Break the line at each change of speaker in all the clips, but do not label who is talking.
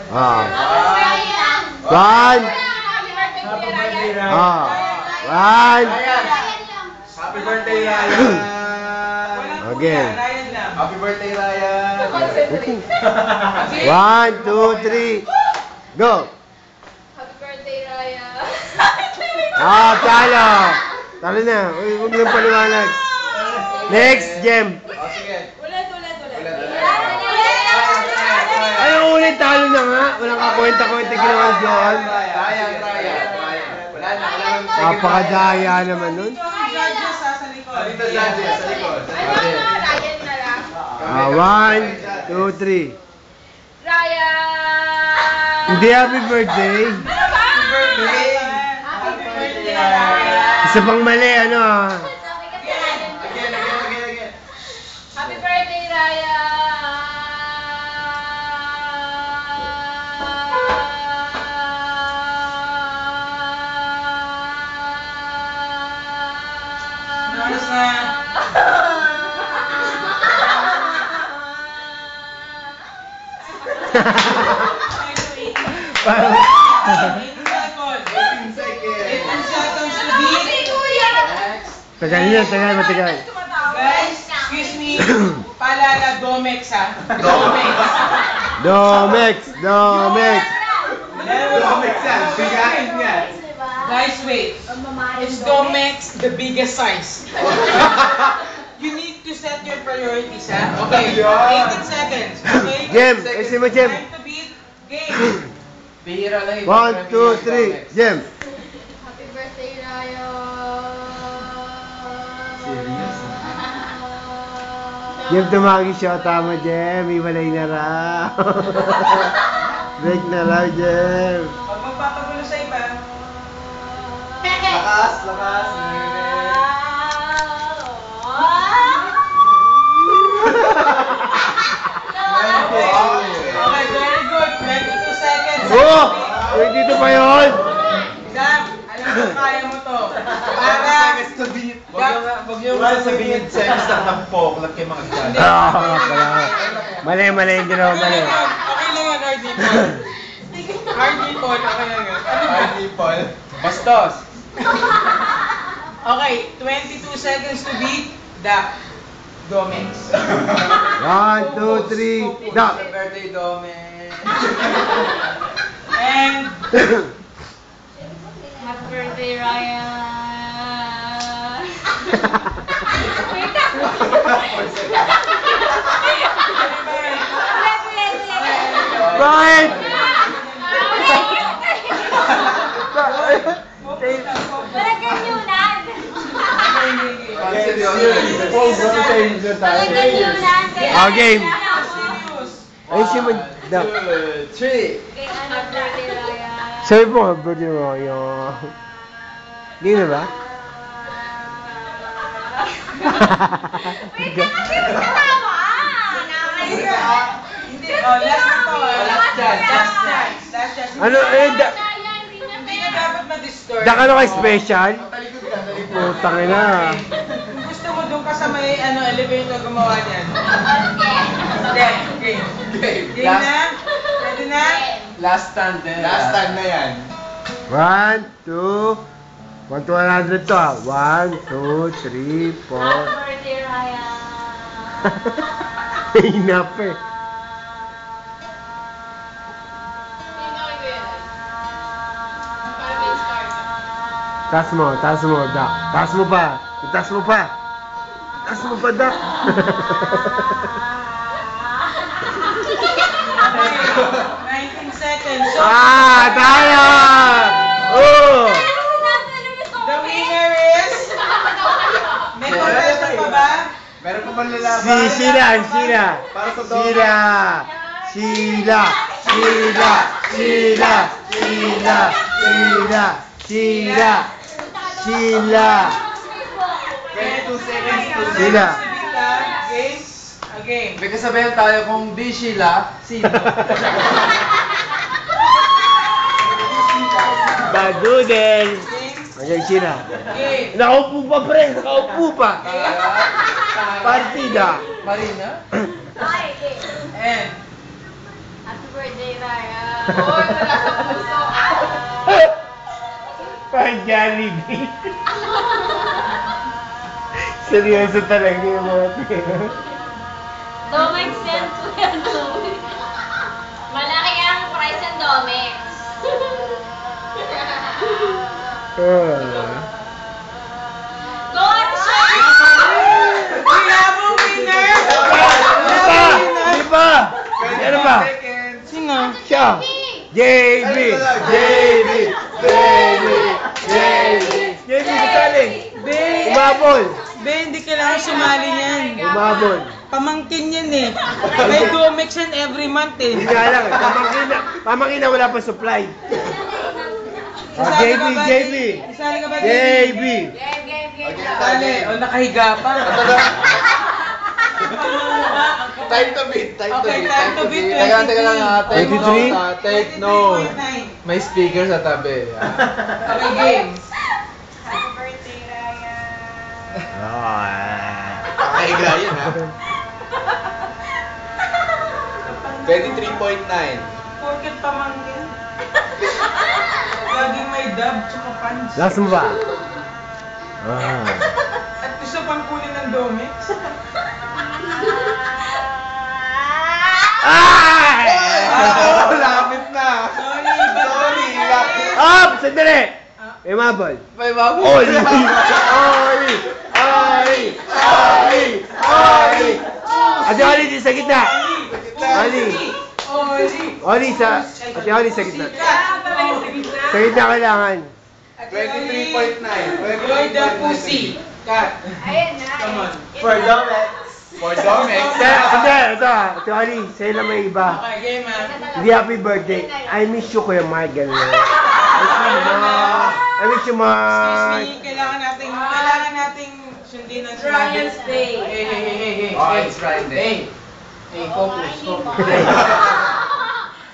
Ah.
One.
One.
Ah.
One.
Happy birthday, Ryan!
Again.
Happy birthday, Ryan!
One, two, three. Go.
Happy birthday, Raya.
Ah, talo. Talo na. Uy, huwag nang paliwanag. Next, Jem.
Sige.
Ulit.
Ay, ulit, talo na nga. Walang kakwenta-kwenta ginawa ni Johan.
Ryan. Wala na.
Napakadaya naman nun.
Dito, judges, sa likod.
Ryan na lang.
One, two, three.
Raya.
Hindi happy birthday.
Happy birthday!
Happy birthday, Raya.
Isa pang mali, ano ah.
Again.
Happy birthday, Raya.
Parang...
18 seconds.
Tagal niya, matagal.
Guys, excuse me. Paalala, Domex ha.
Domex.
Domix yan. Bigahin yan.
Guys, wait. Is Domex the biggest size? You need to set your priorities ha. Okay, 18 seconds. Okay?
Jem, ayusin mo, Jem.
Time to beat. Game.
Bihira lang yung
One, two, three. Jem.
Happy birthday, Raya.
Serious?
Jem, tumagi siya. Tama, Jem. Iwalay na raw. Break na raw, Jem.
Huwag magpapagulo sa iba.
Lakas.
Okay, very good. 22 seconds.
Oh! Dito pa yun?
Sam, alam mo kaya mo to. Para...
to beat. Wag niyo sabihin seconds na tampok lang kayo mga judges.
Mali yung ginawa, mali.
Okay lang yan, RD Paul. RD Paul, okay lang yan. Ano ba?
Paul. Bastos.
Okay, 22 seconds to beat the Domex.
One, two, three. Stop.
Happy birthday, Dominic.
And...
Happy birthday, Raya.
Bakit?
Walang ganyunan. Walang ganyunan.
Ah, game.
Serious.
Ayusin mo. Stop.
2, 3.
Happy birthday, Raya.
Sabi mo, birthday mo, yung... Hindi na ba?
Wait ka kasi kasama.
Hindi, last na to. Last chance.
Ano,
Hindi na dapat ma-disturb.
da ka na kay special?
Talikod ka.
Putang ina.
Kung gusto mo doon ka sa may elevator gumawa niyan. Okay. Game na? Ready na?
Last stand na yan.
1, 2, 1 to 100 to ah. 1, 2, 3, 4.
Happy birthday, Raya.
Hinap eh. Taas mo, Dak. Taas mo pa, Dak.
19 seconds. So,
Tayo! Oh!
the winner is... May contestant pa ba?
Meron pa bang lalaban?
Sila.
Para sa Sila. 22 seconds to
Sila.
Game. Again.
May kasabihan tayo kung di Sheila, sino?
Badudel. Hanggang sila.
Game.
Nakaupo pa, pre. Nakaupo pa. Partida.
Marina?
Hi,
And...
happy birthday, Raya. wala sa puso.
Parang Jollibee. Seryoso talaga yung mga tira.
Domex yan, kuya Domex. Malaki ang price ng Domex. Gorgeous!
We have a winner!
Di ba? Ano ba?
Sino?
Siya. JB! JB! JB! JB! JB, kasali. Umabol.
Be, hindi kailangan sumali yan.
Umabol.
Pamangkin yan eh. May Domex yan every month eh.
Hindi nga lang. Pamangkin na wala pa supply.
Sasali
JB,
ka ba,
JB.
Sasali ka ba,
JB.
Game.
Sasali. O, nakahiga pa.
Time to beat,
Okay, time to beat.
Teka lang ha, take
23?
note ha, take note.
23.9.
May speaker sa tabi.
Okay, game.
Happy birthday, Ryan.
Kakahiga yun ha. 23.9.
Porket pamangkin. Laging may dab, tsaka pants.
Last mo ba?
At gusto pang kunin ng Domex.
Ay!
Oh, lapit na.
Sorry,
Sorry, lapit.
Up! Sandali! May mabal.
May bago.
Oli! Oli! Oli! Oli! Oli! Ate Oli, di sa gitna! Oli! Oli sa... Ate Oli sa gitna. Sa gitna kailangan.
23.9.
You're the pussy. Cut.
Ayan na.
Come on.
For Domex. For Domex.
Hindi, ito ah. Ate Oli, sa'yo lang may iba.
Okay, game man.
Hindi happy birthday. I miss you, Kuya Mark. Ganun. I miss you, Mark.
Excuse me, kailangan nating sundin ang
Ryan's Day.
Hey.
Oh, it's Friday.
Hey, focus.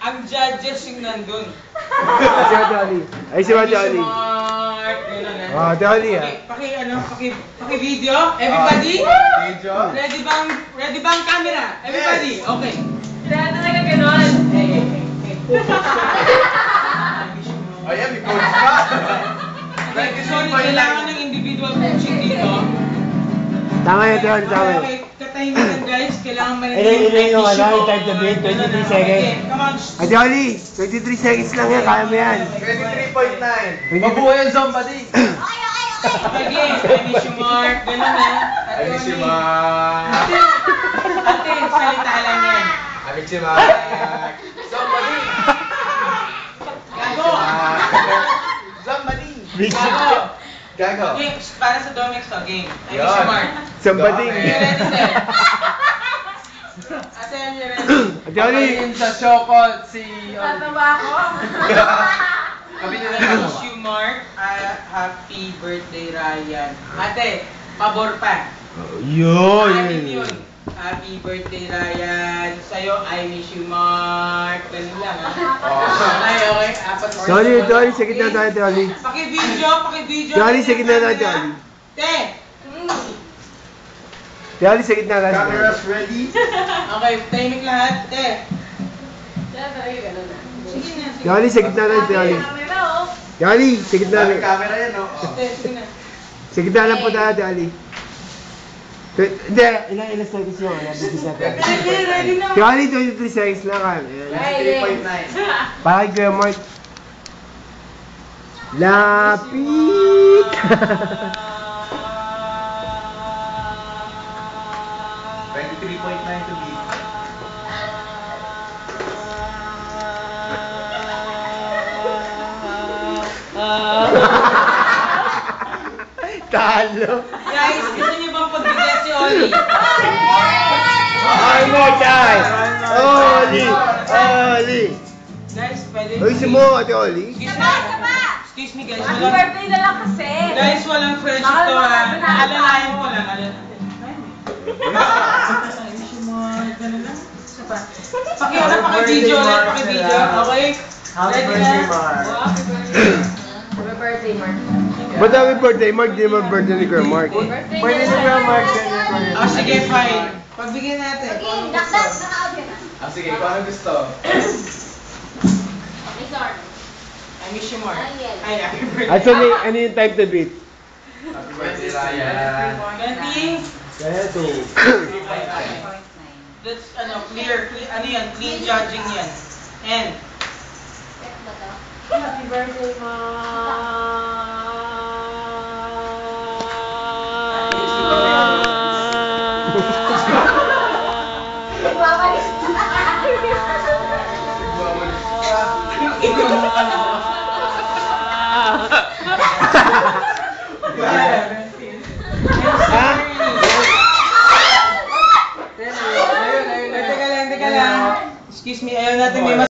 Ang judges yung nandun.
Ay, si Ate Oli. Ay, si Ate Oli.
Mark, gano'n na.
Oh, Ate Oli ah.
Paki video? Everybody?
Video.
Ready ba ang camera? Everybody? Okay.
Kaya talaga ganon.
Hey.
Ayan, may coach pa.
Sorry, kailangan ng individual coaching dito.
Tama yun, Ate Oli, tama yun.
Okay, katahimikan guys, kailangan
Ilan yung ano, yung time to beat, 23 seconds.
Come on.
Ate Oli, 23 seconds lang yan, kaya mo yan.
23.9. Mabuhay ang somebody.
Okay, game. I miss you, Mark. Ganun na.
I miss you, Mark.
Ate, salita lang yan.
I miss you, Mark. Somebody.
Gago.
Somebody.
Gago.
Gago.
Okay, para sa Domex to, game. I miss you,
Yan.
Mark.
Somebody.
You ready, sir? Ate, you ready?
Ate Oli.
Patayin sa Shokol si...
Tatawa ako.
Kami
I miss you, Mark. Happy birthday, Ryan. Ate, pabor pa. Anim yun. Happy birthday, Ryan. Sa'yo, I miss you, Mark. Ganun lang, ha? Okay. Apat na.
Ate Oli, sa gitna tayo, Ate Oli.
Paki-video.
Ate Oli, sa gitna tayo, Ate Oli.
Te!
Ate Oli, sa gitna tayo.
Cameras ready?
Okay, timing lahat. Te!
Kaya talaga ganon na.
Sige na, sige.
Ate Oli, sa gitna tayo, Ate Oli.
Camera, oh.
Ate Oli, sa gitna
Daming
tayo.
camera yan, no?
Te, sige na.
Sa gitna lang po tayo, Ate Oli. Hindi, ilang seconds yun. Nabigis natin.
Ready na.
Ate Oli, 23 seconds lang ka. Ayan.
3.9.
Bakit Kuya Mark? Lapit!
23.9 to be.
Talo!
Guys, gusto niyo bang pagbigyan si Oli?
Ay mo, guys! Oli! Oli!
Guys, pwede.
Uy, si mo, Ate Oli.
Excuse me, guys.
Happy
Walang,
birthday na lang kasi.
guys, walang friendship
Mahal
to,
mo
ha?
kasi na-
Alalayan ko lang. Paki-video ulit, paki-video. Okay? Ready na?
Happy birthday, Mark.
Ba't happy birthday, Mark? Di ba birthday ni Kuya Mark?
Birthday
Pwede
niya
ni Kuya
siya.
Mark.
Oh, sige, fine. Pagbigyan natin.
Ah, sige, kung ano gusto.
I miss you more. Ay, happy birthday.
Actually, ano yung time to beat?
Happy birthday, Ryan.
20?
Kaya to.
That's, clear, ano yan, clean judging yan. And,
Happy birthday, Ma!
Teka lang. Excuse me, ayaw natin may